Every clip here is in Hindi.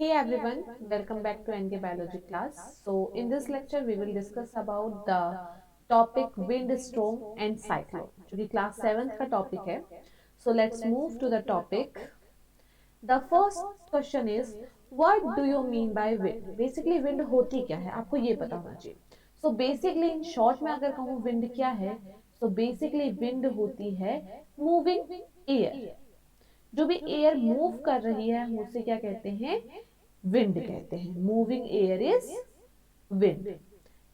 Hey everyone, welcome back to NK Biology class. So in this lecture we will discuss about the topic windstorm and cyclone जो कि class 7th का topic है. So let's move to the topic. The first question is what do you mean by wind? Basically wind होती क्या है आपको ये पता होना चाहिए. So basically in short में अगर कहूँ wind क्या है, so basically wind होती है moving air. जो भी एयर मूव कर रही है हम उसे क्या कहते हैं, विंड कहते हैं. Moving air is wind.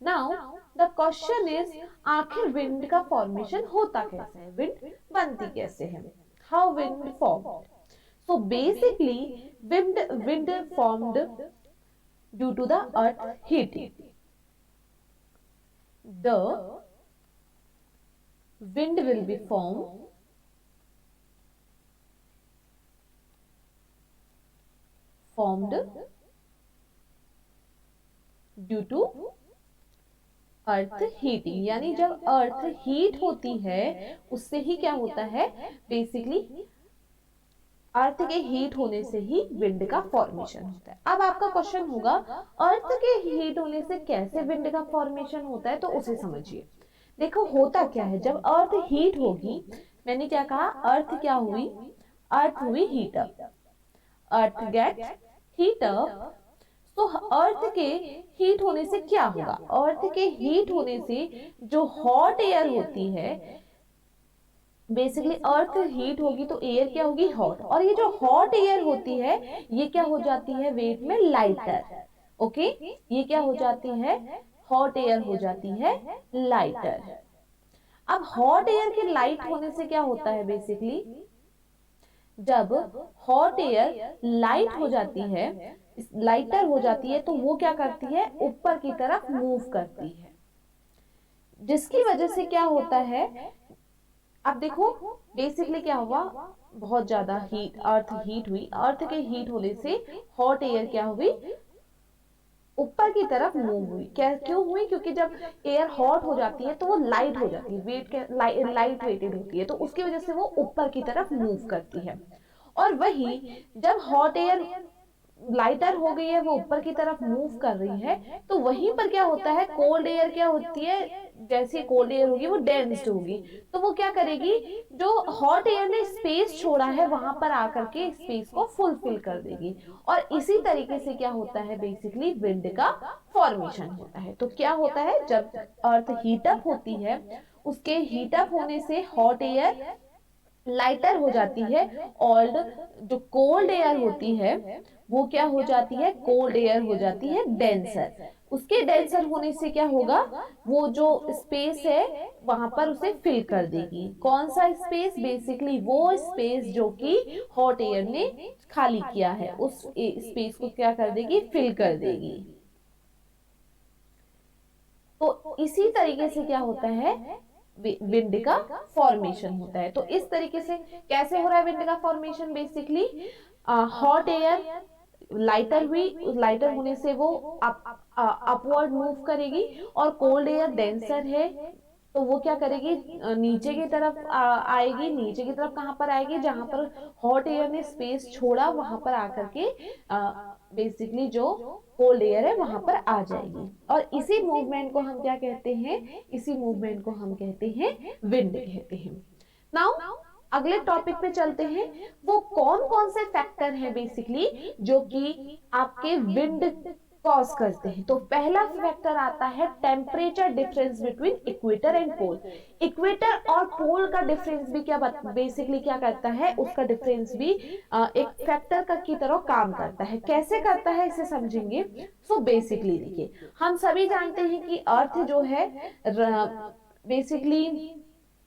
Now the question is आखिर विंड का फॉर्मेशन होता कैसे है, विंड बनती कैसे है, how wind formed. So basically wind formed due to the earth heating. The wind will be formed due to earth heating. यानी जब अर्थ हीट होती है उससे ही क्या होता है, बेसिकली अर्थ के हीट होने से ही विंड का फॉर्मेशन होता है. अब आपका क्वेश्चन होगा अर्थ के हीट होने से कैसे विंड का फॉर्मेशन होता है, तो उसे समझिए. देखो होता क्या है, जब अर्थ हीट होगी, मैंने क्या कहा, अर्थ क्या हुई, अर्थ हुई हीट अप, अर्थ गेट हीट अप. तो अर्थ के हीट होने से क्या होगा, अर्थ के हीट होने से जो हॉट एयर होती है, बेसिकली अर्थ हीट होगी तो एयर क्या होगी, हॉट. और ये जो हॉट एयर होती है ये क्या हो जाती है वेट में लाइटर. ओके ये क्या हो जाती है, हॉट एयर हो जाती है लाइटर. अब हॉट एयर के लाइट होने से क्या होता है, बेसिकली जब हॉट एयर लाइट हो जाती है, लाइटर हो जाती है, तो वो क्या करती है, ऊपर की तरफ मूव करती है, जिसकी वजह से क्या होता है. अब देखो बेसिकली क्या हुआ, बहुत ज्यादा हीट, अर्थ हीट हुई, अर्थ के हीट होने से हॉट एयर क्या हुई, ऊपर की तरफ मूव हुई. क्या क्यों हुई, क्योंकि जब एयर हॉट हो जाती है तो वो लाइट हो जाती है, वेट के लाइट वेटेड होती है, तो उसकी वजह से वो ऊपर की तरफ मूव करती है. और वही जब हॉट एयर लाइटर हो गई है, वो ऊपर की तरफ मूव कर रही है, तो वहीं पर क्या होता है, कोल्ड एयर क्या होती है, जैसे कोल्ड एयर होगी वो डेंस्ड होगी, तो वो क्या करेगी, जो हॉट एयर ने स्पेस छोड़ा है वहां पर आकर के स्पेस को फुलफिल कर देगी. और इसी तरीके से क्या होता है, बेसिकली विंड का फॉर्मेशन होता है. तो क्या होता है, जब अर्थ हीटअप होती है, उसके हीटअप होने से हॉट एयर लाइटर हो जाती है, और जो कोल्ड एयर होती है वो क्या हो जाती है, कोल्ड एयर हो जाती है डेंसर. उसके डेंसर होने से क्या होगा, वो जो स्पेस है वहां पर उसे फिल कर देगी. कौन सा स्पेस, बेसिकली वो स्पेस जो कि हॉट एयर ने खाली किया है, उस स्पेस को क्या कर देगी, फिल कर देगी. तो इसी तरीके से क्या होता है, विंड का फॉर्मेशन होता है. तो इस तरीके से कैसे हो रहा है विंड का formation, basically hot air lighter हुई, लाइटर होने से वो अपवर्ड मूव करेगी, और कोल्ड एयर डेंसर है तो वो क्या करेगी, नीचे की तरफ आएगी. नीचे की तरफ कहां पर आएगी, जहां पर हॉट एयर ने स्पेस छोड़ा वहां पर आकर के बेसिकली जो कोल्ड एयर है वहां पर आ जाएगी. और इसी मूवमेंट को हम क्या कहते हैं, इसी मूवमेंट को हम कहते हैं विंड कहते हैं. नाउ अगले टॉपिक पे चलते हैं. वो कौन कौन से फैक्टर हैं बेसिकली जो कि आपके विंड कॉज करते हैं. तो पहला फैक्टर आता है temperature difference between equator and pole. Equator और पोल का डिफरेंस भी क्या बेसिकली क्या करता है, उसका डिफरेंस भी एक फैक्टर का की तरह काम करता है. कैसे करता है इसे समझेंगे. सो बेसिकली देखिए, हम सभी जानते हैं कि अर्थ जो है बेसिकली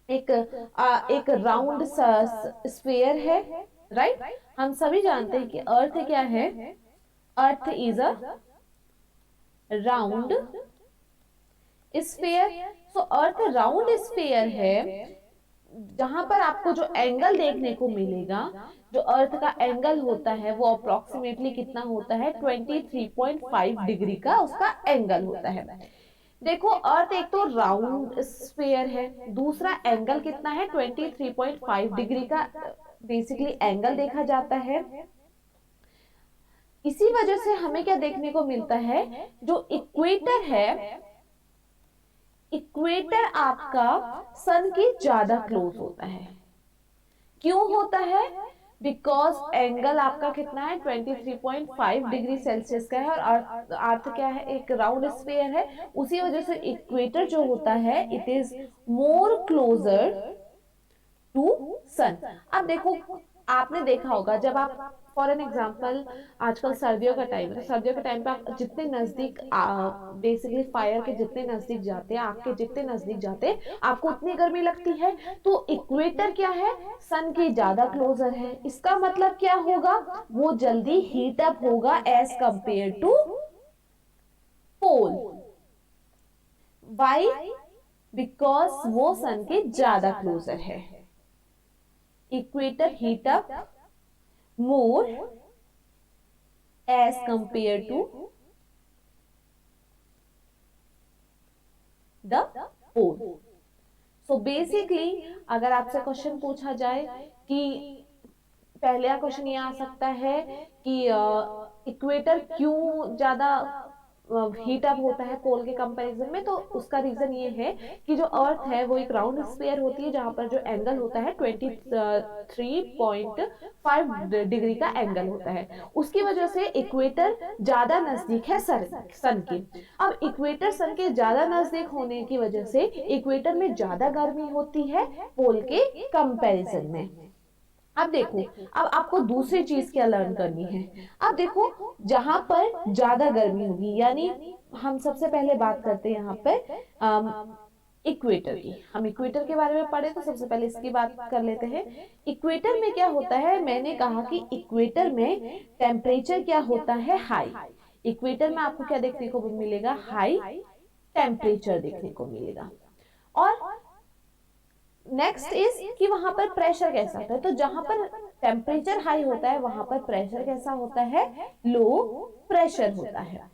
एक राउंड स्फीयर है, राइट. हम सभी जानते हैं कि अर्थ क्या है, earth is a round sphere. So earth round sphere है, जहां पर आपको जो एंगल देखने को मिलेगा, जो अर्थ का एंगल होता है वो अप्रोक्सीमेटली कितना होता है, 23.5 डिग्री का उसका एंगल होता है. देखो अर्थ एक तो राउंड स्फीयर है, दूसरा एंगल कितना है, 23.5 डिग्री का बेसिकली एंगल देखा जाता है. इसी वजह से हमें क्या देखने को मिलता है, जो इक्वेटर है, इक्वेटर आपका सन के ज्यादा क्लोज होता है। क्यों होता है? बिकॉज एंगल आपका कितना है, 23.5 डिग्री सेल्सियस का है, और अर्थ क्या है, एक राउंड स्फीयर है। उसी वजह से इक्वेटर जो होता है, it is more closer to sun. अब देखो, आपने देखा होगा जब आप फॉर एन एग्जाम्पल, आजकल सर्दियों का टाइम है, तो सर्दियों के टाइम पे आप जितने नजदीक बेसिकली फायर के जितने नजदीक जाते हैं, आग के जितने नजदीक जाते हैं, आपको उतनी गर्मी लगती है। तो इक्वेटर क्या है, सन के ज्यादा क्लोजर है। इसका मतलब क्या होगा, वो जल्दी हीट अप होगा as compare to pole. Why? Because वो सन के ज्यादा क्लोजर है। Equator heat up more as compared to the pole. So basically अगर आपसे क्वेश्चन पूछा जाए कि पहला क्वेश्चन ये आ सकता है कि इक्वेटर क्यों ज्यादा हीट अप होता है पोल के कंपैरिजन में, तो उसका रीजन ये है कि जो अर्थ है वो एक राउंड स्फीयर होती है, जहां पर जो एंगल होता है 23.5 डिग्री का एंगल होता है। उसकी वजह से इक्वेटर ज्यादा नजदीक है सन के। अब इक्वेटर सन के ज्यादा नजदीक होने की वजह से इक्वेटर में ज्यादा गर्मी होती है पोल के कंपैरिजन में। अब देखो, अब आपको दूसरी चीज क्या लर्न करनी है। अब देखो, जहां पर ज्यादा गर्मी होगी, यानी हम सबसे पहले बात करते हैं यहाँ पर इक्वेटर की। हम इक्वेटर के बारे में पढ़े, तो सबसे पहले इसकी बात कर लेते हैं। इक्वेटर में क्या होता है, मैंने कहा कि इक्वेटर में टेम्परेचर क्या होता है, हाई। इक्वेटर में आपको क्या देखने को मिलेगा, हाई टेम्परेचर देखने को मिलेगा। और नेक्स्ट इज कि वहां पर प्रेशर कैसा होता है। तो जहां पर टेम्परेचर हाई होता है, वहां पर प्रेशर कैसा होता है, लो प्रेशर होता है।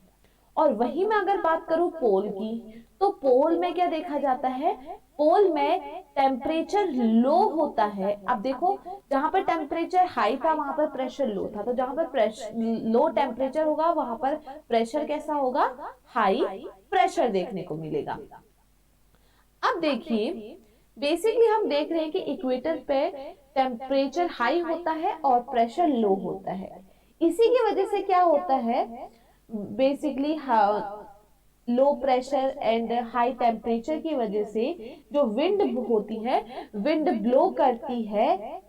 और वही मैं अगर बात करूं पोल की, तो पोल में क्या देखा जाता है, पोल में टेम्परेचर लो होता है। अब देखो, जहां पर टेम्परेचर हाई था वहां पर प्रेशर लो था, तो जहां पर प्रेशर लो टेम्परेचर होगा वहां पर प्रेशर कैसा होगा, हाई प्रेशर देखने को मिलेगा। अब देखिए, बेसिकली हम देख रहे हैं कि इक्वेटर पे टेम्परेचर हाई होता है और प्रेशर लो होता है। इसी की वजह से क्या होता है, basically low pressure and high temperature की वजह से जो विंड होती है, विंड ब्लो करती है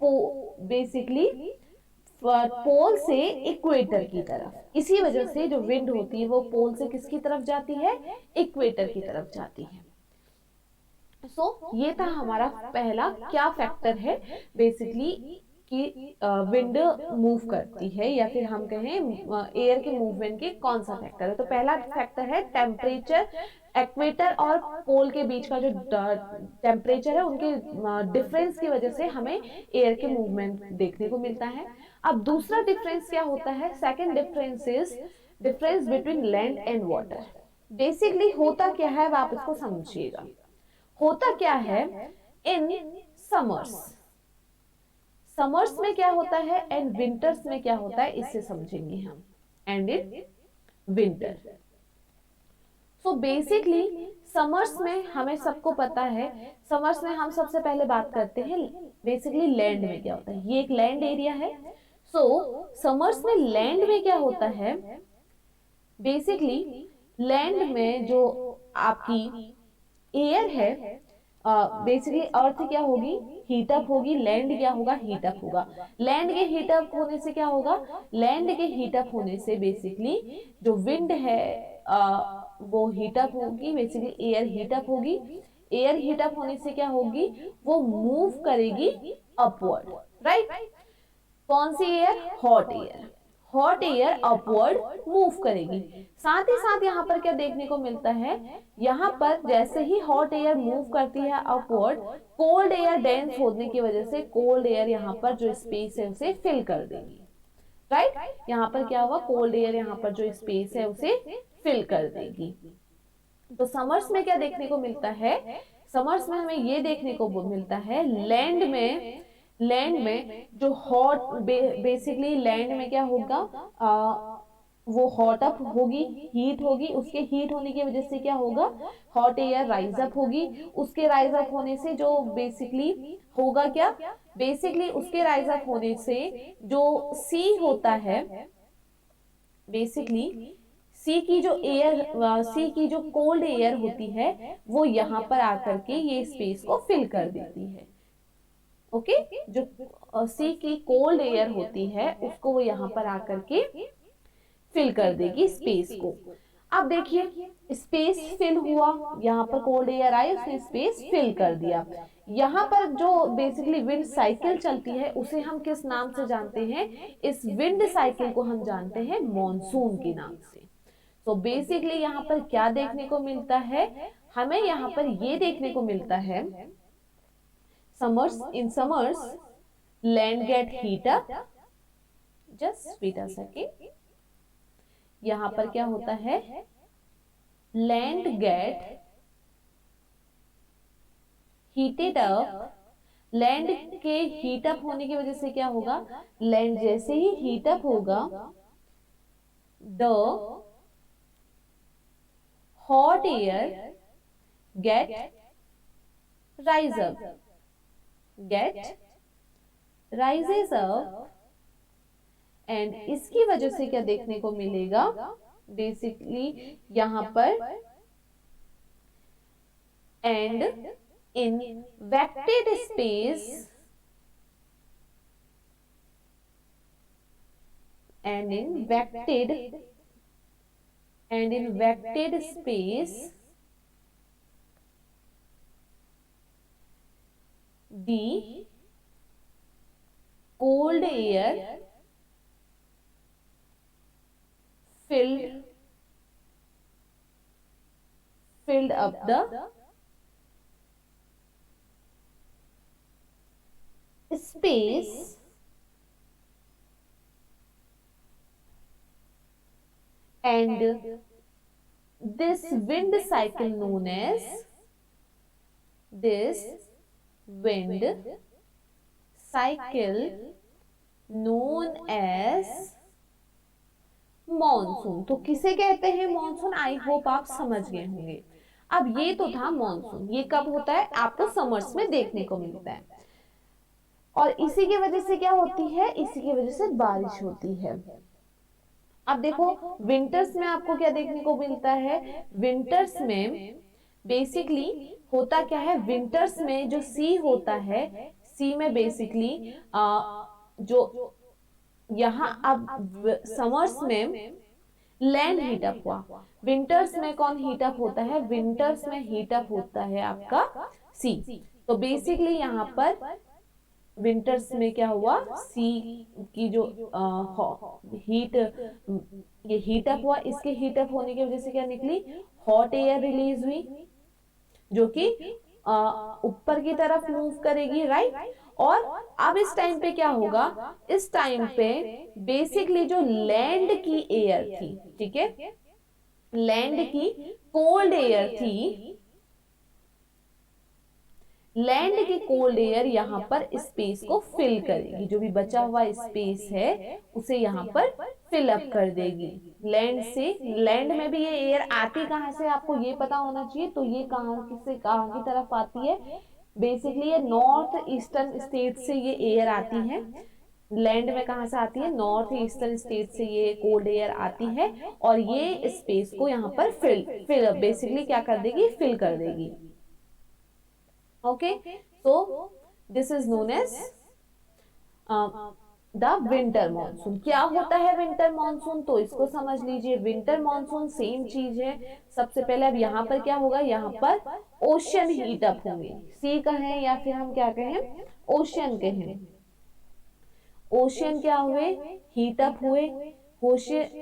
बेसिकली पोल से इक्वेटर की तरफ। इसी वजह से जो विंड होती है वो पोल से किसकी तरफ जाती है, इक्वेटर की तरफ जाती है। ये था हमारा पहला क्या फैक्टर है बेसिकली कि विंड मूव करती है, या फिर हम कहें एयर के मूवमेंट के कौन सा फैक्टर है। तो पहला फैक्टर है टेम्परेचर। इक्वेटर और पोल के बीच का जो टेम्परेचर है, उनके डिफरेंस की वजह से हमें एयर के मूवमेंट देखने को मिलता है। अब दूसरा डिफरेंस क्या होता है, second difference is difference between land and water. Basically होता क्या है, आप इसको समझिएगा। होता क्या है, इन समर्स, समर्स में क्या होता है एंड विंटर्स में क्या होता है, इससे समझेंगे हम। And in winter, so basically summers में हमें सबको पता है, समर्स में हम सबसे पहले बात करते हैं बेसिकली लैंड में क्या होता है। ये एक लैंड एरिया है। सो समर्स में लैंड में क्या होता है, बेसिकली लैंड में जो आपकी एयर है, बेसिकली अर्थ क्या होगी, हीट अप होगी। लैंड क्या होगा, हीट अप होगा। लैंड के हीट अप होने से क्या होगा, लैंड के हीट अप होने से बेसिकली जो विंड है वो हीट अप होगी, बेसिकली एयर हीट अप होगी। एयर हीट अप होने से क्या होगी, वो मूव करेगी अपवर्ड, राइट। कौन सी air, hot air. Hot air upward move करेगी। साथ ही साथ यहाँ पर क्या देखने को मिलता है, यहाँ पर जैसे ही हॉट एयर मूव करती है अपवर्ड, कोल्ड एयर डेंस होने की वजह से कोल्ड एयर यहाँ पर जो स्पेस है उसे फिल कर देगी, राइट। यहाँ पर क्या हुआ, कोल्ड एयर यहाँ पर जो स्पेस है उसे फिल कर देगी। तो समर्स में क्या देखने को मिलता है, समर्स में हमें ये देखने को मिलता है, लैंड में जो हॉट बेसिकली लैंड में क्या होगा, वो हॉट अप होगी, हीट होगी, उसके हीट होने की वजह से क्या होगा, हॉट एयर राइज अप होगी, उसके राइज अप होने से जो बेसिकली होगा क्या, बेसिकली उसके राइज अप होने से जो सी होता है, बेसिकली सी की जो एयर, सी की जो कोल्ड एयर होती है वो यहाँ पर आकर के ये स्पेस को फिल कर देती है। ओके, जो सी की कोल्ड एयर होती है उसको वो यहाँ पर आकर के फिल कर देगी स्पेस को। अब देखिए स्पेस फिल हुआ, यहाँ पर कोल्ड एयर आई, उसने स्पेस फिल कर दिया। यहाँ पर जो बेसिकली विंड साइकिल चलती है उसे हम किस नाम से जानते हैं, इस विंड साइकिल को हम जानते हैं मॉनसून के नाम से। तो बेसिकली यहाँ पर क्या देखने को मिलता है, हमें यहाँ पर ये देखने को मिलता है, in summers land get heat up, just wait a second, यहाँ पर क्या होता है, land get heated up, land के हीट अप होने की वजह से क्या होगा, लैंड जैसे ही हीट अप होगा the hot air get rise up, get rises up, and इसकी वजह से क्या देखने को मिलेगा, बेसिकली यहां पर and in वेक्टेड space, and in vected space the cold air filled up the space and this wind cycle known as monsoon. तो किसे कहते हैं मॉनसून, आई होप आप समझ गए होंगे। अब ये तो था मॉनसून, ये कब होता है, आपको समर्स में देखने को मिलता है, और इसी की वजह से क्या होती है, इसी की वजह से बारिश होती है। अब देखो विंटर्स में आपको क्या देखने को मिलता है, विंटर्स में बेसिकली होता क्या है, विंटर्स में जो सी होता है, सी में बेसिकली जो यहाँ अब समर्स में लैंड हीटअप हुआ, विंटर्स में कौन हीटअप होता है, विंटर्स में हीटअप होता है आपका सी। तो बेसिकली यहाँ पर विंटर्स में क्या हुआ, सी की जो हीट, ये हीटअप हुआ, इसके हीटअप होने की वजह से क्या निकली, हॉट एयर रिलीज हुई जो कि ऊपर की तरफ मूव करेगी, राइट। और अब इस टाइम पे क्या होगा, इस टाइम पे बेसिकली जो लैंड की एयर थी, ठीक है, लैंड की कोल्ड एयर थी, लैंड की कोल्ड एयर यहाँ पर स्पेस को फिल करेगी, जो भी बचा हुआ स्पेस है उसे यहाँ पर फिल अप कर देगी लैंड से। लैंड में भी ये एयर आती कहाँ से, आपको ये पता होना चाहिए। तो ये कहाँ से कहाँ की तरफ आती है, बेसिकली ये नॉर्थ ईस्टर्न स्टेट से ये एयर आती है। लैंड में कहाँ से आती है, नॉर्थ ईस्टर्न स्टेट से ये कोल्ड एयर आती है, और ये स्पेस को यहाँ पर फिल बेसिकली क्या कर देगी, फिल कर देगी। Okay, so this is known as the winter monsoon. क्या होता है विंटर मानसून, तो इसको समझ लीजिए। विंटर मानसून सेम चीज है। सबसे पहले अब यहाँ पर क्या होगा, यहाँ पर ओशन हीट अप होंगे, सी कहें या फिर हम क्या कहें, ओशन कहें। ओशन क्या हुए, हीट अप हुए।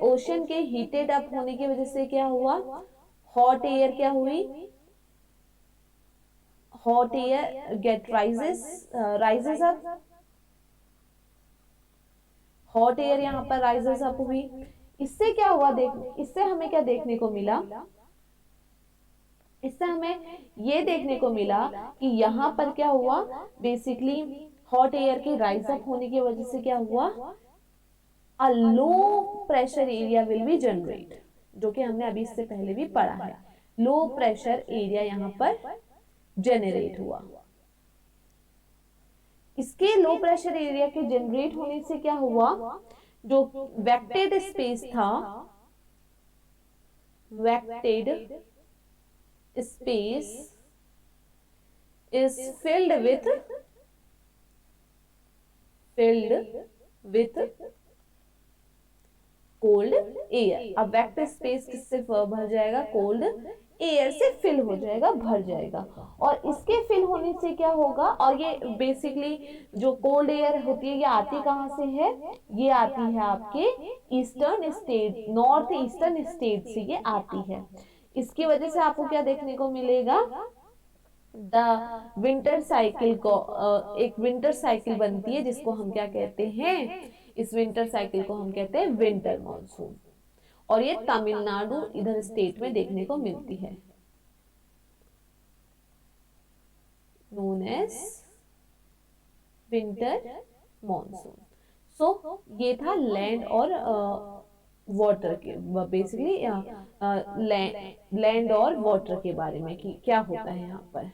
ओशन के हीटेड अप होने की वजह से क्या हुआ, हॉट एयर क्या हुई, hot air get rises up, hot air यहाँ पर rises up हुई। इससे क्या हुआ, इससे हमें क्या देखने को मिला, इससे हमें ये देखने को मिला कि यहाँ पर क्या हुआ, बेसिकली हॉट एयर के राइज अप होने की वजह से क्या हुआ, a low pressure area will be generate, जो कि हमने अभी इससे पहले भी पढ़ा है। लो प्रेशर एरिया यहाँ पर जनरेट हुआ। इसके लो प्रेशर एरिया के जनरेट होने से क्या हुआ, जो वेक्टेड स्पेस था, वेक्टेड space is filled with cold air. अब वेक्टर स्पेस किससे भर जाएगा, कोल्ड एयर से फिल हो जाएगा, भर जाएगा। और इसके फिल होने से क्या होगा, और ये बेसिकली जो कोल्ड एयर होती है ये आती कहाँ से है, ये आती है आपके eastern state, north eastern state से ये आती है। इसकी वजह से आपको क्या देखने को मिलेगा, द विंटर साइकिल को, एक विंटर साइकिल बनती है जिसको हम क्या कहते हैं, इस विंटर साइकिल को हम कहते हैं विंटर मॉनसून। और ये तमिलनाडु इधर स्टेट में देखने को मिलती है, नोन एज विंटर मॉनसून। सो ये था लैंड और वाटर के, बेसिकली लैंड और वाटर के बारे में कि क्या होता है यहाँ पर।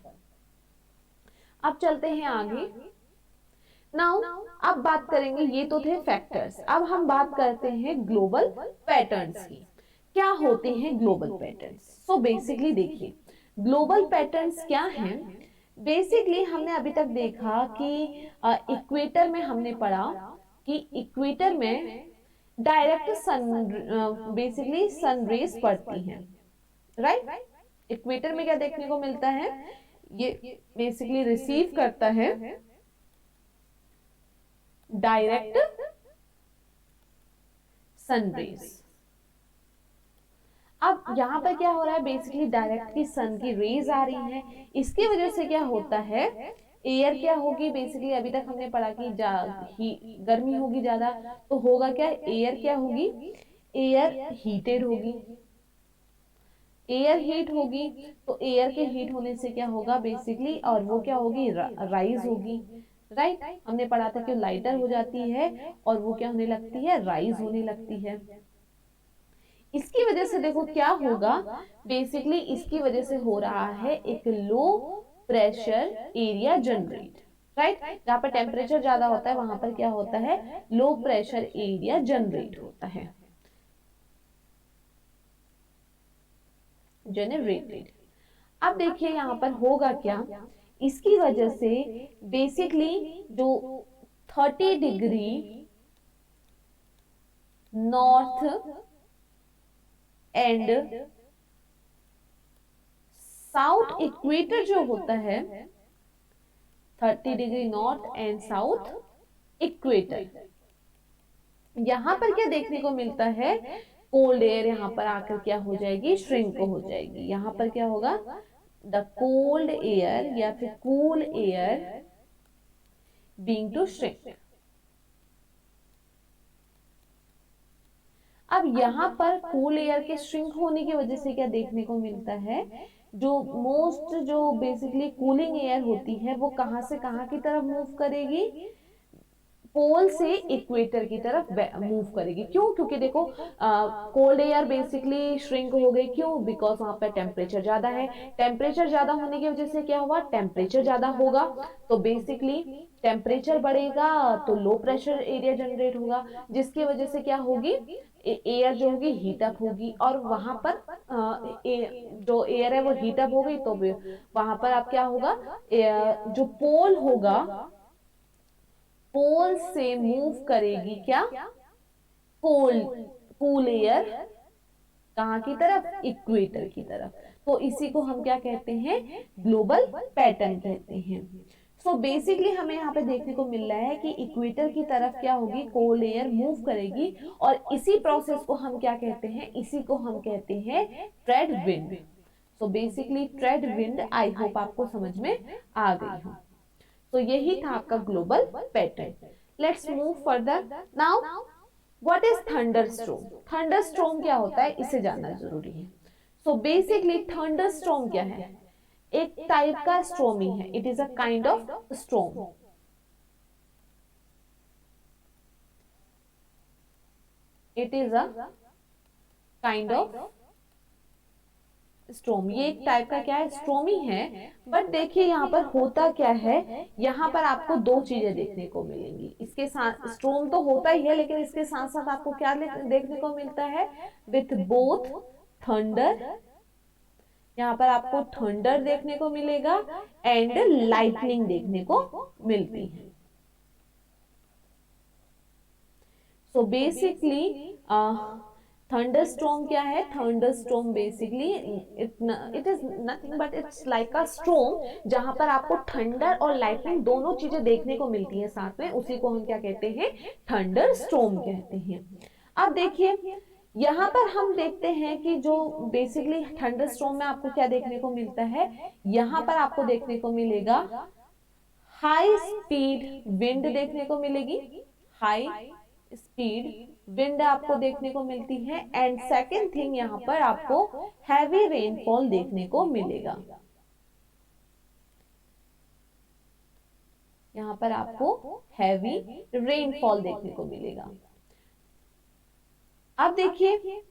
अब चलते हैं आगे। नाउ अब बात करेंगे, ये तो थे फैक्टर्स, अब हम बात करते हैं ग्लोबल पैटर्न्स की। क्या होते हैं ग्लोबल पैटर्न्स? सो बेसिकली देखिए ग्लोबल पैटर्न्स क्या हैं। बेसिकली हमने अभी तक देखा कि इक्वेटर में हमने पढ़ा कि इक्वेटर में direct sun, basically sun rays पड़ती हैं, राइट। इक्वेटर में क्या देखने को मिलता है, ये बेसिकली रिसीव करता है डायरेक्ट सन रेज। अब यहाँ पर क्या हो रहा है, बेसिकली डायरेक्ट की सन की रेज आ रही है, इसकी वजह से क्या होता है, एयर क्या होगी, बेसिकली अभी तक हमने पढ़ा कि गर्मी होगी ज्यादा, तो होगा क्या, एयर क्या होगी, एयर हीटेड होगी, एयर हीट होगी। तो एयर के हीट होने से क्या होगा बेसिकली, और वो क्या होगी, राइज होगी, राइट। हमने पढ़ा था कि लाइटर हो जाती है और वो क्या होने लगती है, राइज होने लगती है। इसकी वजह से देखो क्या होगा, बेसिकली इसकी वजह से हो रहा है एक लो प्रेशर एरिया जनरेट, राइट। जहां पर टेम्परेचर ज्यादा होता है वहां पर क्या होता है, लो प्रेशर एरिया जनरेट होता है, जनरेटेड। अब देखिए यहाँ पर होगा क्या, इसकी वजह से बेसिकली जो 30 degree north and south equator जो होता है, 30 degree north and south equator, यहां पर क्या देखने को मिलता है, कोल्ड एयर यहाँ पर आकर क्या हो जाएगी, श्रिंक हो जाएगी। यहाँ पर क्या होगा, द कोल्ड एयर या फिर cool air being to shrink. अब यहाँ पर कूल एयर के श्रिंक होने की वजह से क्या देखने को मिलता है, जो मोस्ट जो बेसिकली कूलिंग एयर होती है वो कहां से कहां की तरफ मूव करेगी, पोल से इक्वेटर की तरफ मूव करेगी। क्यों? क्योंकि देखो कोल्ड एयर बेसिकली श्रिंक हो गई, क्यों, बिकॉज वहां पर टेम्परेचर ज्यादा है, टेम्परेचर ज्यादा होने की वजह से क्या हुआ, टेम्परेचर ज्यादा होगा, तो बेसिकली टेम्परेचर बढ़ेगा तो लो प्रेशर एरिया जनरेट होगा, जिसकी वजह से क्या होगी, एयर जो होगी हीटअप होगी, और वहां पर जो एयर है वो हीटअप हो गई, तो वहां पर अब क्या होगा, जो पोल होगा, पोल से मूव करेगी क्या, कूल एयर कहाँ की तरफ, इक्वेटर की तरफ। तो इसी को हम क्या कहते हैं, ग्लोबल पैटर्न कहते हैं। सो बेसिकली हमें यहाँ पे देखने को मिल रहा है कि इक्वेटर की तरफ क्या होगी, कोल्ड एयर मूव करेगी, और इसी प्रोसेस को हम क्या कहते हैं, इसी को हम कहते हैं trade wind. So basically trade wind, I hope आपको समझ में आ गई हो। तो यही था आपका global pattern. Let's move further now. What is thunderstorm? Thunderstorm क्या होता है इसे जानना जरूरी है। सो बेसिकली थंडरस्टॉर्म क्या है, एक टाइप का स्टॉर्म ही है, it is a kind of storm. It is a kind of स्ट्रोम। ये एक टाइप का क्या है, स्ट्रोम ही है। बट देखिए यहाँ पर होता क्या है, यहाँ पर आपको दो चीजें देखने को मिलेंगी इसके साथ। स्ट्रोम तो होता ही है, लेकिन इसके साथ साथ आपको क्या देखने को मिलता है, विथ बोथ थंडर, यहाँ पर आपको थंडर देखने को मिलेगा एंड लाइटनिंग देखने को मिलती है। सो बेसिकली थंडरस्टॉर्म क्या है, thunderstorm basically it is nothing but it's like a storm जहां पर आपको थंडर और लाइटनिंग दोनों चीजें देखने को मिलती है साथ में, उसी को हम क्या कहते हैं, थंडरस्टॉर्म कहते हैं। अब देखिए यहाँ पर हम देखते हैं कि जो बेसिकली थंडरस्टॉर्म में आपको क्या देखने को मिलता है, यहाँ पर आपको देखने को मिलेगा हाई स्पीड विंड देखने को मिलेगी, हाई स्पीड विंड आपको देखने को मिलती है। एंड सेकेंड थिंग यहाँ पर आपको हैवी रेनफॉल देखने को मिलेगा, यहाँ पर आपको हैवी रेनफॉल देखने को मिलेगा। अब देखिए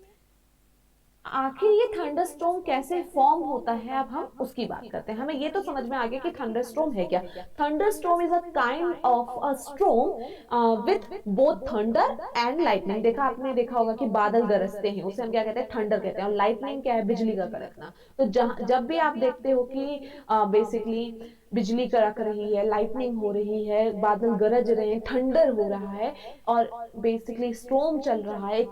आखिर ये थंडरस्टॉर्म कैसे फॉर्म होता है, अब हम उसकी बात करते हैं। हमें ये तो समझ में आ गया कि थंडरस्टॉर्म है क्या। Thunderstorm is a kind of a storm with both thunder and lightning. देखा आपने, देखा होगा कि बादल गरजते हैं उसे हम क्या कहते हैं, थंडर कहते हैं। और लाइटनिंग क्या है, बिजली का कड़कना। तो जब भी आप देखते हो कि बेसिकली बिजली कड़क रही है, लाइटनिंग हो रही है, बादल गरज रहे हैं, थंडर हो रहा है और बेसिकली स्टॉर्म चल रहा है।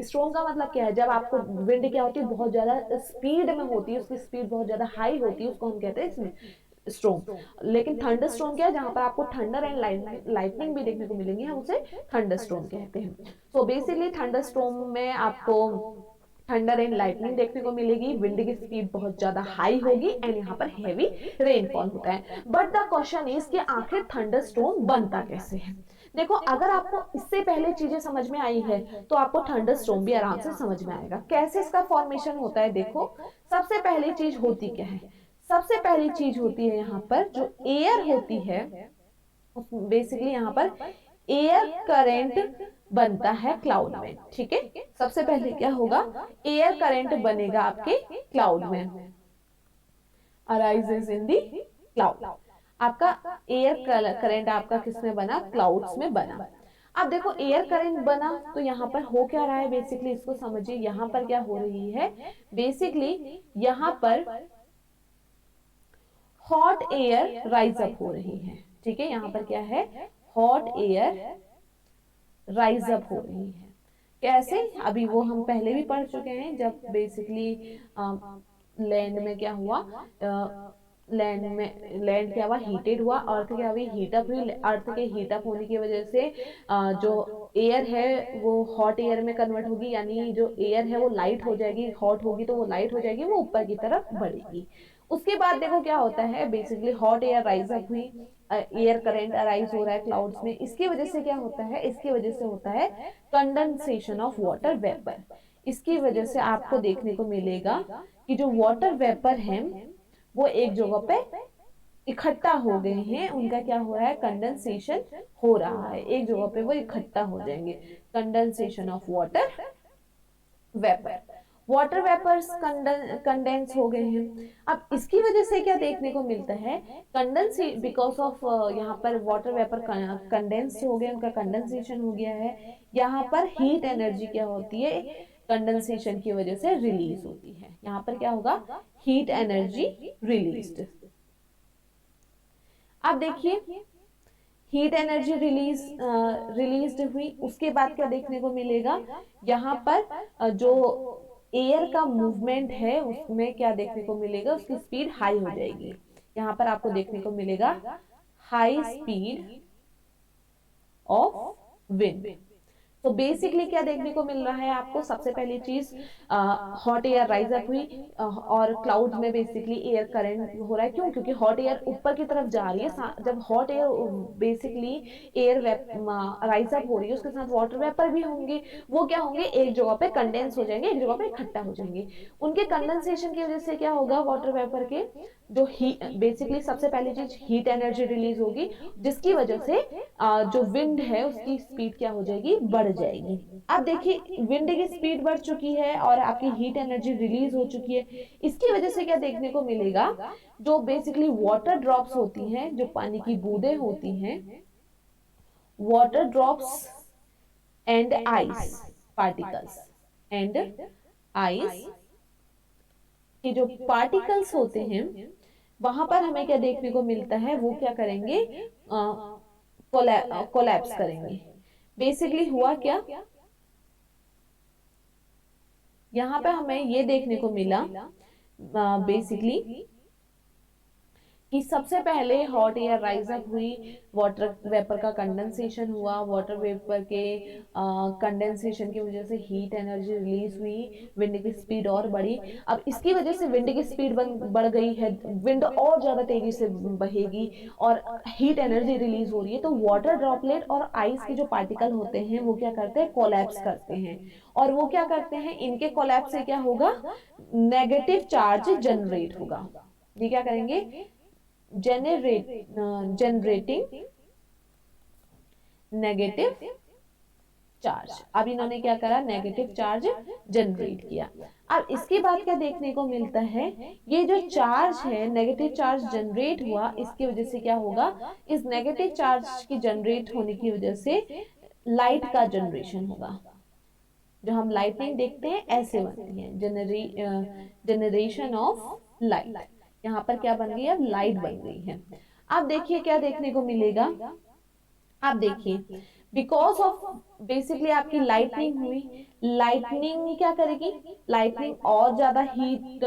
स्टॉर्म का मतलब क्या है, जब आपको विंड क्या होती है, बहुत ज्यादा स्पीड में होती है, उसकी स्पीड बहुत ज्यादा हाई होती है, उसको हम कहते हैं स्टॉर्म। लेकिन थंडर स्टॉर्म क्या है, जहां पर आपको थंडर एंड लाइटनिंग भी देखने को मिलेंगी, हम उसे थंडर स्टॉर्म कहते हैं। सो बेसिकली थंडर स्टॉर्म में आपको थंडर एंड लाइटनिंग देखने को मिलेगी, विंड की स्पीड बहुत ज्यादा हाई होगी एंड यहाँ पर हैवी रेनफॉल होता है। बट द क्वेश्चन इज कि आखिर थंडर स्टॉर्म बनता कैसे है। देखो अगर आपको इससे पहले चीजें समझ में आई है तो आपको थंडर स्टॉर्म भी आराम से समझ में आएगा। कैसे इसका फॉर्मेशन होता है, देखो सबसे पहली चीज होती क्या है, सबसे पहली चीज होती है यहाँ पर जो एयर होती है, बेसिकली यहाँ पर एयर करंट बनता है क्लाउड में। ठीक है, सबसे पहले क्या होगा, एयर करंट बनेगा आपके क्लाउड में, अराइजेस इन दी क्लाउड। आपका एयर करंट आपका किसमें बना, क्लाउड्स में बना। अब देखो एयर करंट बना तो यहाँ पर हो क्या रहा है, बेसिकली इसको समझिए। यहाँ पर क्या हो रही है, बेसिकली यहाँ पर हॉट एयर राइज अप हो रही है। ठीक है, यहाँ पर क्या है, हॉट एयर राइज अप हो रही है। कैसे, अभी वो हम पहले भी पढ़ चुके हैं, जब बेसिकली लैंड में क्या हुआ, लैंड क्या हुआ, हीटेड हुआ, अर्थ क्या हुई, हीटअप हुई। अर्थ के हीटअप होने की वजह से जो एयर है वो हॉट एयर में कन्वर्ट होगी, यानी जो एयर है वो लाइट हो जाएगी, हॉट होगी तो वो लाइट हो जाएगी, वो ऊपर की तरफ बढ़ेगी। उसके बाद देखो क्या होता है, basically hot air rise up हुई, एयर करंट अराइज हो रहा है क्लाउड्स में। इसकी वजह से क्या होता है, इसकी वजह से होता है कंडेंसेशन ऑफ वाटर वेपर। इसकी वजह से आपको देखने को मिलेगा कि जो वाटर वेपर है वो एक जगह पे इकट्ठा हो गए हैं, उनका क्या हो रहा है, कंडेंसेशन हो रहा है, एक जगह पे वो इकट्ठा हो जाएंगे, condensation of water vapour. Water vapours condense हो गए हैं। अब इसकी वजह से क्या देखने को मिलता है, कंडेंस बिकॉज ऑफ यहाँ पर वाटर वेपर कंडेंस हो गए, उनका कंडेंसेशन हो गया है। यहाँ पर हीट एनर्जी क्या होती है, कंडेंसेशन की वजह से रिलीज होती है। यहाँ पर क्या होगा, हीट एनर्जी रिलीज्ड। अब देखिए हीट एनर्जी रिलीज हुई, उसके बाद क्या देखने को मिलेगा, यहाँ पर जो एयर का मूवमेंट है उसमें क्या देखने को मिलेगा, उसकी स्पीड हाई हो जाएगी। यहाँ पर आपको देखने को मिलेगा हाई स्पीड ऑफ विंड। तो बेसिकली क्या देखने को मिल रहा है आपको, सबसे पहली चीज हॉट एयर राइज अप हुई और क्लाउड में बेसिकली एयर करंट हो रहा है। क्यों, क्योंकि हॉट एयर ऊपर की तरफ जा रही है। जब hot air basically air rise up हो रही है, उसके साथ वाटर वेपर भी होंगे, वो क्या होंगे, एक जगह पे कंडेंस हो जाएंगे, एक जगह पे इकट्ठा हो जाएंगे। उनके कंडेंसेशन की वजह से क्या होगा, वाटर वेपर के जो बेसिकली सबसे पहली चीज हीट एनर्जी रिलीज होगी, जिसकी वजह से जो विंड है उसकी स्पीड क्या हो जाएगी, बढ़ बढ़ जाएगी। अब देखिए विंड की स्पीड बढ़ चुकी है और आपकी हीट एनर्जी रिलीज हो चुकी है। इसकी वजह से क्या देखने को मिलेगा, जो बेसिकली वाटर ड्रॉप्स होती हैं, जो पानी की बूंदें होती हैं, water drops and ice particles and ice के जो पार्टिकल्स होते हैं, वहां पर हमें क्या देखने को मिलता है, वो क्या करेंगे, कोलैप्स करेंगे। बेसिकली हुआ क्या, यहाँ पे हमें ये देखने को मिला बेसिकली कि सबसे पहले हॉट एयर राइज अप हुई, वाटर वेपर का कंडेंसेशन हुआ, वाटर वेपर के कंडेंसेशन की वजह से हीट एनर्जी रिलीज हुई, विंड की स्पीड और बढ़ी। अब इसकी वजह से विंड की स्पीड बढ़ गई है, विंड और ज्यादा तेजी से बहेगी और हीट एनर्जी रिलीज हो रही है, तो वाटर ड्रॉपलेट और आइस के जो पार्टिकल होते हैं वो क्या करते हैं, कोलैप्स करते हैं। और वो क्या करते हैं, इनके कोलैप्स से क्या होगा, नेगेटिव चार्ज जनरेट होगा। ये क्या करेंगे, जनरेटिंग नेगेटिव चार्ज। अब इन्होंने क्या करा, नेगेटिव चार्ज जनरेट किया। अब इसके बाद क्या देखने को मिलता है, ये जो चार्ज है, नेगेटिव चार्ज जनरेट हुआ, इसकी वजह से क्या होगा, इस नेगेटिव चार्ज की जनरेट होने की वजह से लाइट का जनरेशन होगा। जो हम लाइटनिंग देखते हैं ऐसे बनती है, जनरेशन ऑफ लाइट। यहाँ पर क्या बन गई, अब लाइट बन गई है। अब देखिए क्या देखने को मिलेगा, आप देखिए बिकॉज ऑफ बेसिकली आपकी लाइटनिंग हुई, लाइटनिंग क्या करेगी, लाइटनिंग और ज्यादा हीट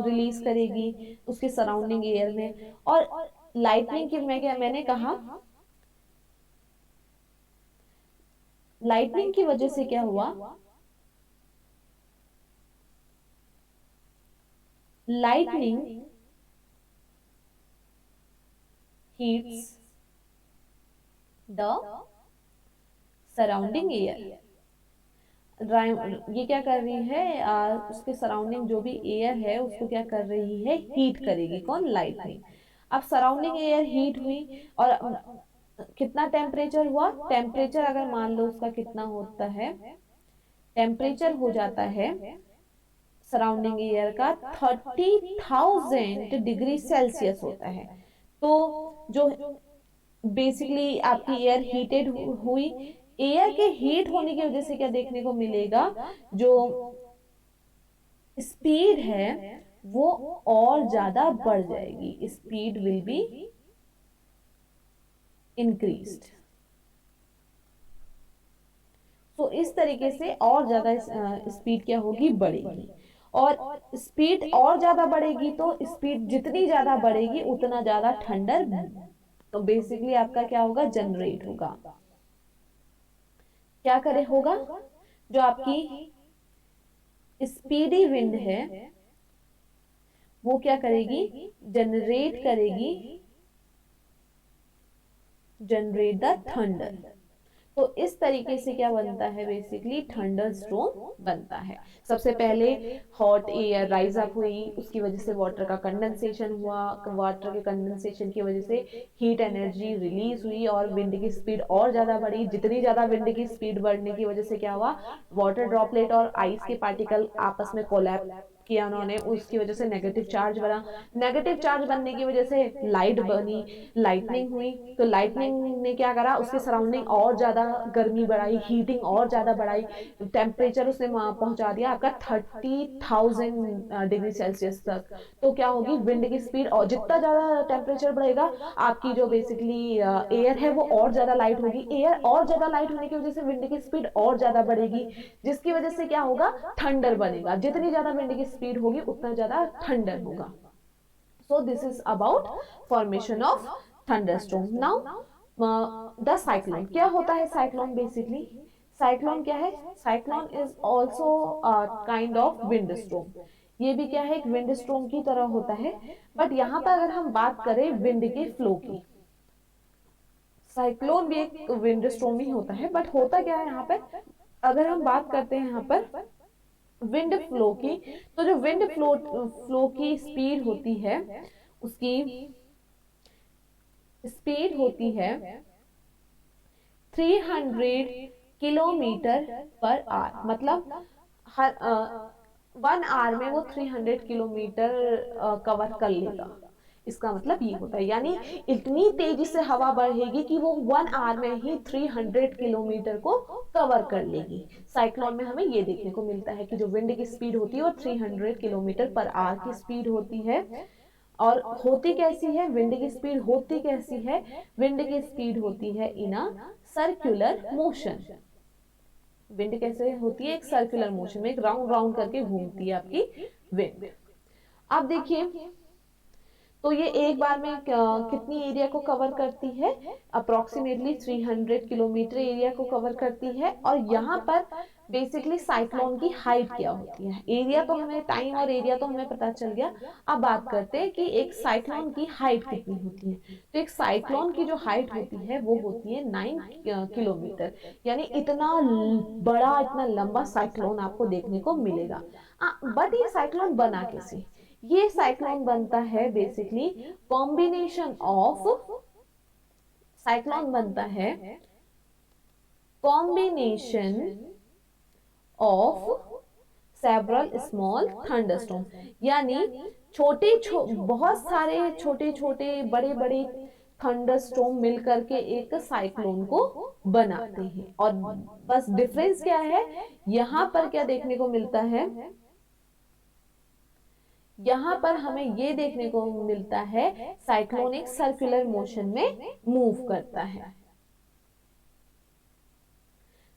रिलीज करेगी उसके सराउंडिंग एयर में। और लाइटनिंग की मैंने कहा, लाइटनिंग की वजह से क्या हुआ, lightning heats the surrounding air। ये क्या कर रही है, उसके सराउंडिंग जो भी एयर है उसको क्या कर रही है, हीट करेगी। कौन, लाइटनिंग। अब सराउंडिंग एयर हीट हुई और कितना टेम्परेचर हुआ, टेम्परेचर अगर मान लो उसका कितना होता है, टेम्परेचर हो जाता है सराउंडिंग एयर का 30,000 डिग्री सेल्सियस होता है। तो जो बेसिकली आपकी एयर हीटेड हुई, एयर के हीट होने की वजह से क्या देखने को मिलेगा, जो स्पीड है वो और ज्यादा बढ़ जाएगी, स्पीड विल बी इंक्रीज्ड। तो इस तरीके से और ज्यादा स्पीड क्या होगी, बढ़ेगी। और स्पीड और ज्यादा बढ़ेगी तो स्पीड जितनी ज्यादा बढ़ेगी उतना ज्यादा थंडर, तो बेसिकली आपका क्या होगा, जनरेट होगा। क्या करे होगा, जो आपकी स्पीडी विंड है वो क्या करेगी, जनरेट करेगी, जनरेट द थंडर। तो इस तरीके से क्या बनता है, बेसिकली थंडर स्टॉर्म बनता है। सबसे पहले हॉट एयर राइज अप हुई, उसकी वजह से वाटर का कंडेंसेशन हुआ, वाटर के कंडेंसेशन की वजह से हीट एनर्जी रिलीज हुई और विंड की स्पीड और ज्यादा बढ़ी। जितनी ज्यादा विंड की स्पीड बढ़ने की वजह से क्या हुआ, वाटर ड्रॉपलेट और आइस के पार्टिकल आपस में कोलैप किया उन्होंने, उसकी वजह से नेगेटिव चार्ज बना। नेगेटिव चार्ज बनने की वजह से लाइट बनी, लाइटनिंग हुई। तो लाइटनिंग ने क्या करा, उसके सराउंडिंग और ज्यादा गर्मी बढ़ाई, हीटिंग और ज्यादा बढ़ाई, टेम्परेचर उसने पहुंचा दिया आपका 30,000 डिग्री सेल्सियस तक। तो क्या होगी, विंड की स्पीड, और जितना ज्यादा टेम्परेचर बढ़ेगा आपकी जो बेसिकली एयर है वो और ज्यादा लाइट होगी। एयर और ज्यादा लाइट होने की वजह से विंड की स्पीड और ज्यादा बढ़ेगी, जिसकी वजह से क्या होगा, थंडर बनेगा। जितनी ज्यादा विंड की स्पीड होगी उतना ज्यादा थंडर होगा। So this is about formation of thunderstorm. Now the cyclone, क्या होता है cyclone basically? cyclone क्या है? cyclone is also a kind of windstorm. ये भी क्या है, एक विंड स्टॉर्म की तरह होता है। बट यहाँ पर अगर हम बात करें विंड के फ्लो की, साइक्लोन भी एक विंड स्टॉर्म ही होता है, बट होता क्या है यहाँ पर, अगर हम बात करते हैं यहाँ पर विंड फ्लो की, तो जो विंड फ्लो की स्पीड होती है, उसकी स्पीड होती है 300 किलोमीटर पर आवर, मतलब हर 1 आवर में वो 300 किलोमीटर कवर कर लेगा। इसका मतलब ये होता है, यानी इतनी तेजी से हवा बढ़ेगी कि वो 1 आवर में ही 300 किलोमीटर को कवर कर लेगी। साइक्लोन में हमें ये देखने को मिलता है कि जो विंड की स्पीड होती है वो 300 किलोमीटर पर आवर की स्पीड होती है। और होती कैसी है विंड की स्पीड, होती कैसी है विंड की स्पीड होती है इन अ सर्कुलर मोशन। विंड कैसे होती है, एक सर्कुलर मोशन में, एक राउंड राउंड करके घूमती है आपकी विंड। अब देखिए, तो ये एक बार में कितनी एरिया को कवर करती है, अप्रोक्सीमेटली 300 किलोमीटर एरिया को कवर करती है। और यहाँ पर बेसिकली साइक्लोन की हाइट क्या होती है, एरिया तो हमें, टाइम और एरिया तो हमें पता चल गया। अब बात करते हैं कि एक साइक्लोन की हाइट कितनी होती है। तो एक साइक्लोन की जो हाइट होती है वो होती है 9 किलोमीटर, यानी इतना बड़ा, इतना लंबा साइक्लोन आपको देखने को मिलेगा। बट ये साइक्लोन बना कैसे, ये साइक्लोन बनता है बेसिकली कॉम्बिनेशन ऑफ, साइक्लोन बनता है combination of several small thunderstorm, यानी बहुत सारे छोटे छोटे बड़े बड़े थंडरस्टॉर्म मिलकर के एक साइक्लोन को बनाते हैं। और बस डिफरेंस क्या है, यहां पर क्या देखने को मिलता है, यहां पर हमें ये देखने को मिलता है साइक्लोन एक सर्कुलर मोशन में मूव करता है।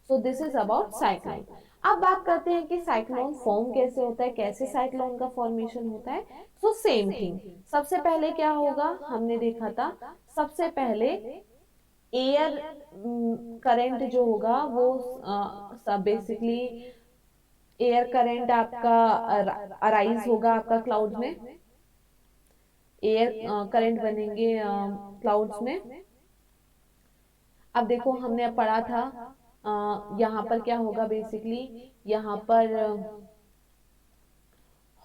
So this is about cyclone. अब बात करते हैं कि साइक्लोन फॉर्म कैसे होता है, कैसे साइक्लोन का फॉर्मेशन होता है। सो सेम थिंग, सबसे पहले क्या होगा, हमने देखा था सबसे पहले एयर करंट जो होगा वो बेसिकली एयर करंट आपका अराइज होगा आपका क्लाउड में, एयर करंट बनेंगे क्लाउड्स में। अब देखो हमने अब पढ़ा था यहाँ पर क्या होगा, बेसिकली यहाँ पर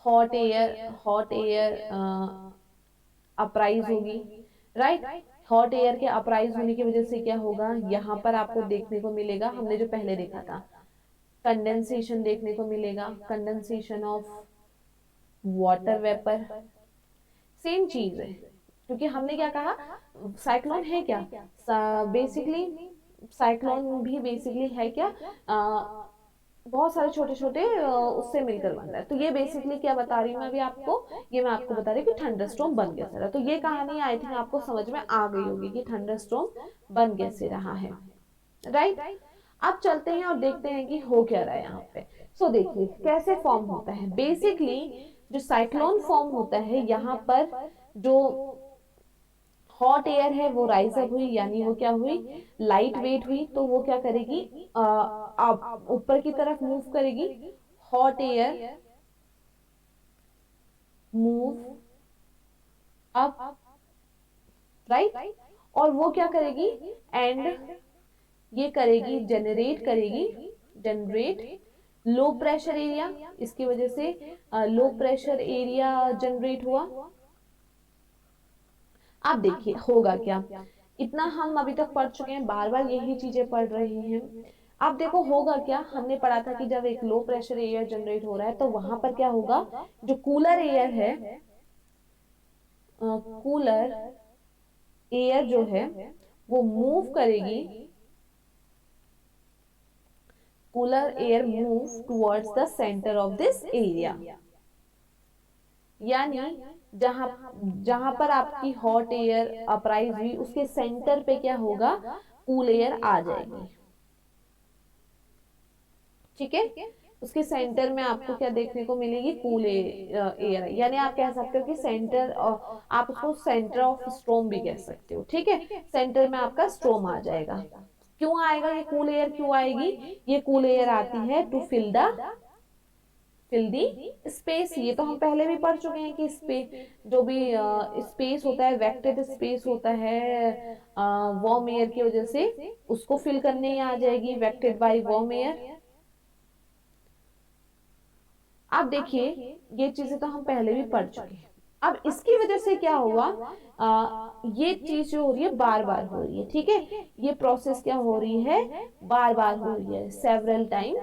हॉट एयर अपराइज होगी, राइट। हॉट एयर के अपराइज होने की वजह से क्या होगा, यहाँ पर आपको देखने को मिलेगा, हमने जो पहले देखा था कंडेंसेशन देखने को मिलेगा, condensation of water vapour. Same चीज है, क्योंकि हमने क्या कहा, साइक्लोन है क्या, बेसिकली साइक्लोन भी बेसिकली है क्या, बहुत सारे छोटे छोटे उससे मिलकर बन रहा है। तो ये बेसिकली क्या बता रही हूँ मैं अभी आपको, ये मैं आपको बता रही हूँ कि थंडरस्टॉर्म बन कैसे रहा। तो ये कहानी आई थिंक आपको समझ में आ गई होगी कि थंडरस्टॉर्म बन कैसे रहा है, राइट। अब चलते हैं और देखते हैं कि हो क्या रहा है यहाँ पे। सो देखिए कैसे फॉर्म होता है, बेसिकली जो साइक्लोन फॉर्म होता है, यहाँ पर जो हॉट एयर है वो राइज अप हुई, यानी वो क्या हुई, लाइट वेट हुई, तो वो क्या करेगी, अब ऊपर की तरफ मूव करेगी। Hot air move up, right. और वो क्या करेगी, एंड ये करेगी, जनरेट लो प्रेशर एरिया, इसकी वजह से लो प्रेशर एरिया जनरेट हुआ। आप देखिए होगा क्या, इतना हम अभी तक पढ़ चुके हैं, बार बार यही चीजें पढ़ रहे हैं। अब देखो होगा क्या, हमने पढ़ा था कि जब एक लो प्रेशर एयर जनरेट हो रहा है तो वहां पर क्या होगा, जो कूलर एयर है, कूलर एयर जो है वो मूव करेगी, cooler air move towards the centre of this area, यानी जहां जहां पर आपकी हॉट एयर अपराइज हुई उसके सेंटर पे क्या होगा, कूल एयर आ जाएगी, ठीक है। उसके सेंटर में आपको क्या देखने को मिलेगी, कूल एयर, यानी आप कह सकते हो कि सेंटर, आप उसको सेंटर ऑफ स्ट्रोम भी कह सकते हो, ठीक है। सेंटर में आपका स्ट्रोम आ जाएगा। क्यों आएगा ये कूल एयर, क्यों आएगी, ये कूल एयर आती है टू फिल दी स्पेस। ये तो हम पहले भी पढ़ चुके हैं कि स्पेस, जो भी स्पेस होता है, वेक्टेड स्पेस होता है, वार्म एयर की वजह से उसको फिल करने ही आ जाएगी, वेक्टेड बाय वार्म एयर। आप देखिए ये चीजें तो हम पहले भी पढ़ चुके हैं। अब इसकी वजह से क्या हुआ, ये चीज जो हो रही है बार बार हो रही है, ठीक है, ये प्रोसेस क्या हो रही है, बार बार हो रही है, सेवरल टाइम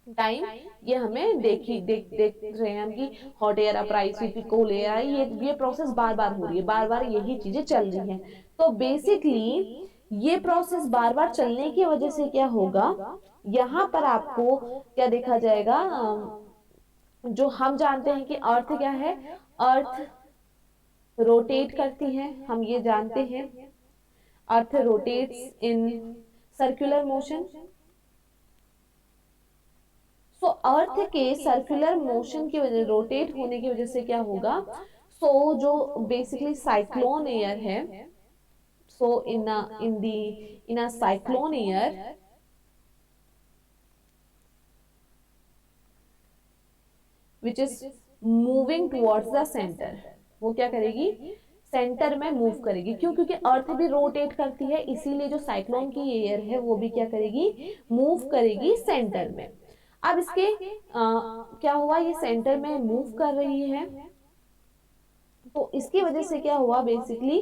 ये हमें देख रहे हैं हम कि हॉट एयर अपराइज फिर कोल्ड एयर आई, ये प्रोसेस बार बार हो रही है, बार बार यही चीजें चल रही हैं। तो बेसिकली ये प्रोसेस बार बार चलने की वजह से क्या होगा, यहाँ पर आपको क्या देखा जाएगा, जो हम जानते हैं कि अर्थ क्या है, अर्थ रोटेट करती है, हम ये जानते हैं, earth rotates in circular motion. So earth के सर्कुलर मोशन की वजह, रोटेट होने की वजह से क्या होगा, सो जो बेसिकली साइक्लोन एयर है, so in a cyclone air, which is moving towards the centre, वो क्या करेगी, सेंटर में मूव करेगी। क्यों, क्योंकि अर्थ भी रोटेट करती है, इसीलिए जो साइक्लोन की एयर है वो भी क्या करेगी, मूव करेगी सेंटर में। अब इसके क्या हुआ, ये सेंटर में मूव कर रही है, तो इसकी वजह से क्या हुआ बेसिकली,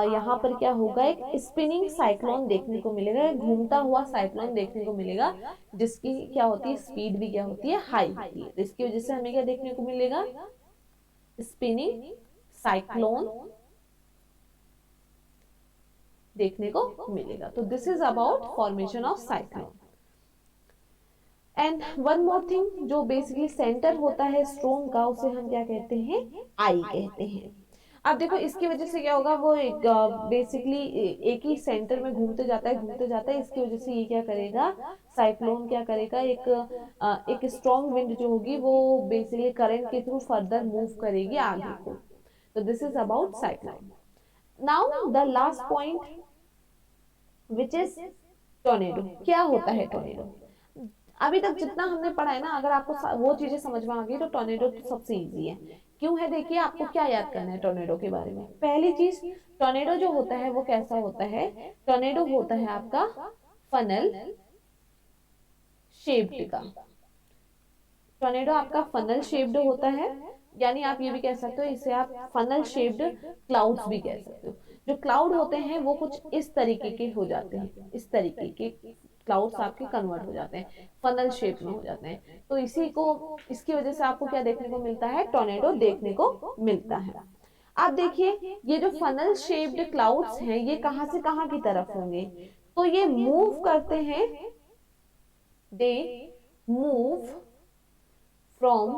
यहाँ पर क्या होगा, एक स्पिनिंग साइक्लोन देखने को मिलेगा, एक घूमता हुआ साइक्लोन देखने को मिलेगा, जिसकी क्या होती है, स्पीड भी क्या होती है, हाई होती है। इसकी वजह से हमें क्या देखने को मिलेगा, स्पिनिंग साइक्लोन देखने को मिलेगा। तो this is about formation of cyclone. And one more thing, जो बेसिकली सेंटर होता है स्ट्रोम का, उसे हम क्या कहते हैं, आई कहते हैं। अब देखो इसकी वजह से क्या होगा, वो एक बेसिकली एक ही सेंटर में घूमते जाता है, इसकी वजह से ये क्या करेगा, साइक्लोन क्या करेगा, एक स्ट्रॉन्ग विंड जो होगी वो बेसिकली करंट के थ्रू फर्दर मूव करेगी आगे को। तो this is about cyclone. Now the last point which is tornado. क्या होता है टोर्नेडो, अभी तक जितना हमने पढ़ा है ना, अगर आपको वो चीजें समझ में आ गई तो टोर्नेडो तो सबसे इजी है। क्यों है, देखिए आपको क्या याद करना है टोर्नेडो के बारे में। पहली चीज, टोर्नेडो जो होता है वो कैसा होता है, टोर्नेडो होता है आपका फनल शेप्ड का, टोर्नेडो आपका फनल शेप्ड होता है, यानी आप ये भी कह सकते हो, इसे आप फनल शेप्ड क्लाउड्स भी कह सकते हो। जो क्लाउड होते हैं वो कुछ इस तरीके के हो जाते हैं, इस तरीके के क्लाउड्स आपके कन्वर्ट हो जाते हैं, फनल शेप में हो जाते हैं। तो इसकी वजह से आपको क्या देखने को मिलता है, टोर्नेडो देखने को मिलता है। आप देखिए ये जो फनल शेप्ड क्लाउड्स हैं, ये कहां से कहां की तरफ होंगे, तो ये मूव करते हैं, they move from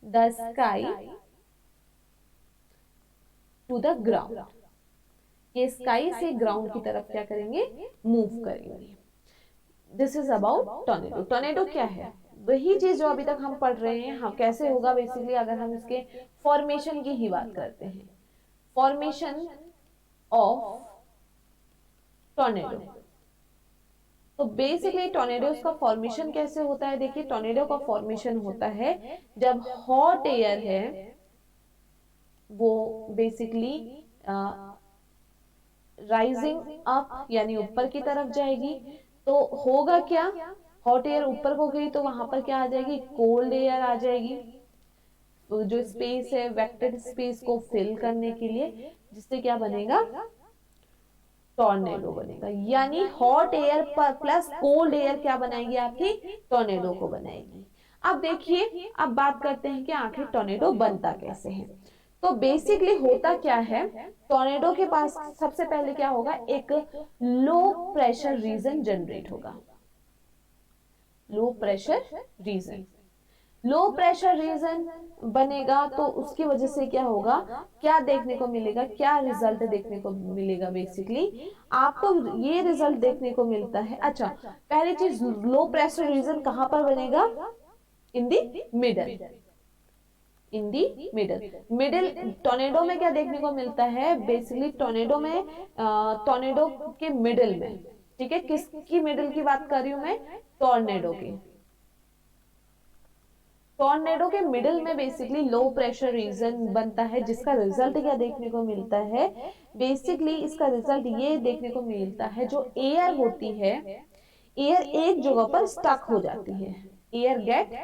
the sky to the ground, ये स्काई से ग्राउंड की तरफ क्या करेंगे, मूव करेंगे। This is about tornado. Tornado क्या है, वही चीज जो अभी तक हम पढ़ रहे हैं, हम कैसे होगा बेसिकली, अगर हम इसके फॉर्मेशन की ही बात करते हैं, फॉर्मेशन ऑफ टोर्नेडो। तो बेसिकली टोर्नेडोज का फॉर्मेशन कैसे होता है, देखिए टोर्नेडो का फॉर्मेशन होता है जब हॉट एयर है वो बेसिकली राइजिंग अप यानी ऊपर की तरफ जाएगी, तो होगा क्या, हॉट एयर ऊपर को गई तो वहां पर क्या आ जाएगी, कोल्ड एयर आ जाएगी, तो जो स्पेस है वेक्टेड स्पेस को फिल करने के लिए, जिससे क्या बनेगा, टॉर्नेडो बनेगा। यानी hot air plus cold air क्या बनाएगी, आपकी टॉर्नेडो को बनाएगी। अब देखिए, अब बात करते हैं कि आखिर टॉर्नेडो बनता कैसे है। तो बेसिकली होता क्या है, टॉर्नेडो के पास सबसे पहले क्या होगा, एक लो प्रेशर रीजन जनरेट होगा, low pressure region, low pressure region बनेगा, तो उसकी वजह से क्या होगा, क्या देखने को मिलेगा, क्या रिजल्ट देखने को मिलेगा, बेसिकली आपको ये रिजल्ट देखने को मिलता है। अच्छा, पहली चीज, लो प्रेशर रीजन कहां पर बनेगा, इन the middle, in the middle, middle tornado में क्या देखने को मिलता है, बेसिकली टोर्नेडो में, टोर्नेडो के मिडल में, ठीक है, किसकी मिडल की बात कर रही हूं मैं, टोर्नेडो की, टॉर्नेडो के मिडिल में बेसिकली लो प्रेशर रीजन बनता है, जिसका रिजल्ट क्या देखने को मिलता है, बेसिकली इसका रिजल्ट ये देखने को मिलता है, जो एयर होती है, एयर एक जगह पर स्टक हो जाती है, air get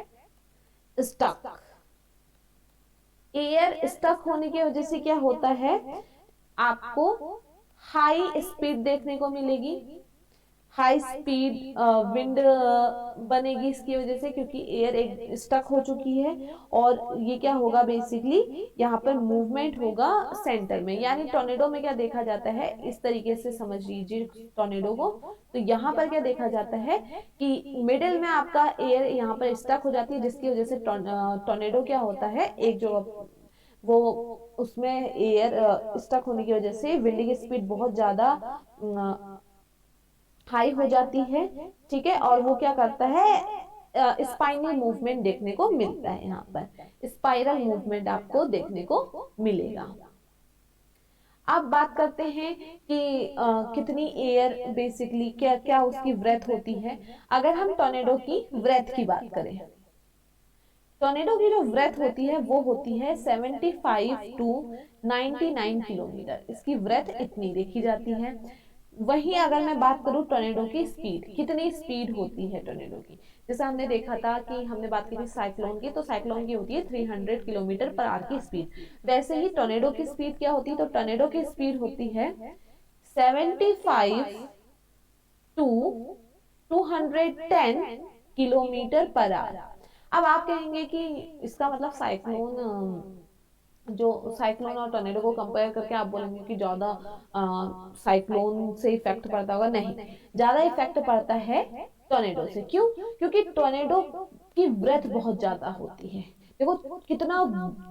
stuck, air stuck होने की वजह से क्या होता है, आपको हाई स्पीड देखने को मिलेगी, हाई स्पीड विंड बनेगी इसकी वजह से, क्योंकि एयर एक स्टक हो चुकी है। और ये क्या होगा बेसिकली, यहाँ पर मूवमेंट होगा सेंटर में, यानी टोर्नेडो में क्या देखा जाता है, इस तरीके से समझ लीजिए टोर्नेडो को। तो यहाँ पर क्या देखा जाता है कि मिडिल में आपका एयर यहाँ पर स्टक हो जाती है, जिसकी वजह से टोर्नेडो क्या होता है, एक जो वो उसमें एयर स्टक होने की वजह से विंड की स्पीड बहुत ज्यादा हाई हो जाती है, ठीक है। और वो क्या करता है, स्पाइनल मूवमेंट देखने को मिलता है, यहाँ पर स्पाइरल मूवमेंट आपको देखने को मिलेगा। अब बात करते हैं कि कितनी एयर बेसिकली क्या क्या उसकी ब्रेथ होती है। अगर हम टोर्नेडो की ब्रेथ की बात करें, टोर्नेडो की जो ब्रेथ होती है वो होती है 75 टू 99 किलोमीटर, इसकी ब्रेथ इतनी देखी जाती है। वहीं अगर मैं बात करूं टोर्नेडो की स्पीड, कितनी स्पीड होती है टोर्नेडो की, जैसे हमने देखा था कि हमने बात की थी साइक्लोन की, तो साइक्लोन की होती है 300 किलोमीटर पर आवर की स्पीड। वैसे ही टोर्नेडो की स्पीड क्या होती है, तो टोर्नेडो की स्पीड होती है 75 टू 210 किलोमीटर पर आवर। अब आप कहेंगे कि इसका मतलब साइक्लोन, जो साइक्लोन और टोर्नेडो को कंपेयर करके आप बोलेंगे कि ज्यादा साइक्लोन से इफेक्ट पड़ता होगा, नहीं, ज्यादा इफेक्ट पड़ता है टोर्नेडो से। क्यों? क्योंकि टोर्नेडो की ब्रेथ बहुत ज्यादा होती है। देखो कितना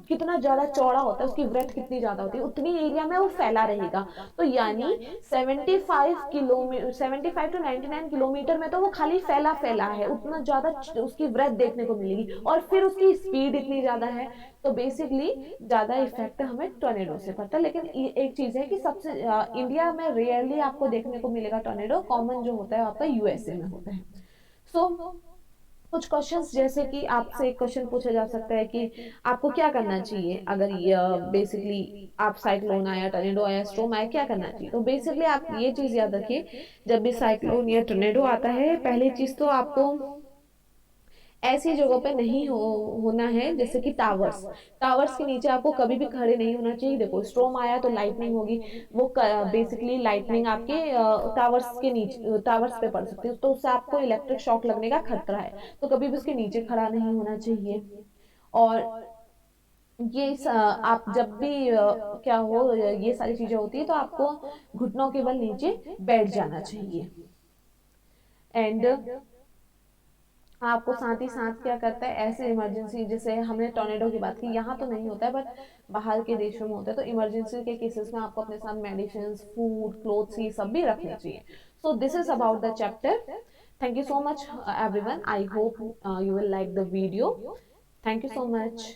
कितना ज्यादा चौड़ा होता है, उसकी ब्रेथ कितनी ज्यादा होती है, उतनी एरिया में वो फैला रहेगा। तो यानी 75 टू 99 किलोमीटर में तो वो खाली फैला फैला है, उतना ज्यादा उसकी ब्रेथ देखने को मिलेगी, और फिर उसकी स्पीड इतनी ज्यादा है। तो बेसिकली ज्यादा इफेक्ट हमें टोर्नेडो से पड़ता है। लेकिन ये एक चीज है कि सबसे इंडिया में रेयरली आपको देखने को मिलेगा टोर्नेडो, कॉमन जो होता है आपका यूएसए में होता है। सो कुछ क्वेश्चंस, जैसे कि आपसे एक क्वेश्चन पूछा जा सकता है कि आपको क्या करना चाहिए अगर ये बेसिकली आप साइक्लोन आया, टोर्नेडो आया, स्टॉर्म आया, क्या करना चाहिए। तो बेसिकली आप ये चीज याद रखिए, जब भी साइक्लोन या टोर्नेडो आता है, पहली चीज तो आपको ऐसी जगहों पे नहीं होना है, जैसे कि टावर्स, टावर्स के नीचे आपको कभी भी खड़े नहीं होना चाहिए। देखो स्ट्रोम आया तो लाइटनिंग होगी, वो बेसिकली लाइटनिंग आपके टावर्स के नीचे, टावर्स पे पड़ सकती है, तो उससे आपको इलेक्ट्रिक शॉक लगने का खतरा है, तो कभी भी उसके नीचे खड़ा नहीं होना चाहिए। और आप जब भी क्या हो, ये सारी चीजें होती है तो आपको घुटनों के बल नीचे बैठ जाना चाहिए। एंड आपको साथ ही साथ क्या करता है, ऐसे इमरजेंसी, जैसे हमने टोर्नेडो की बात की, यहाँ तो नहीं होता है बट बाहर के देशों में होता है, तो इमरजेंसी के केसेस में आपको अपने साथ मेडिसिन, फूड, क्लोथ्स, ये सब भी रखने चाहिए। So this is about the chapter. Thank you so much everyone, I hope you will like the video. Thank you so much.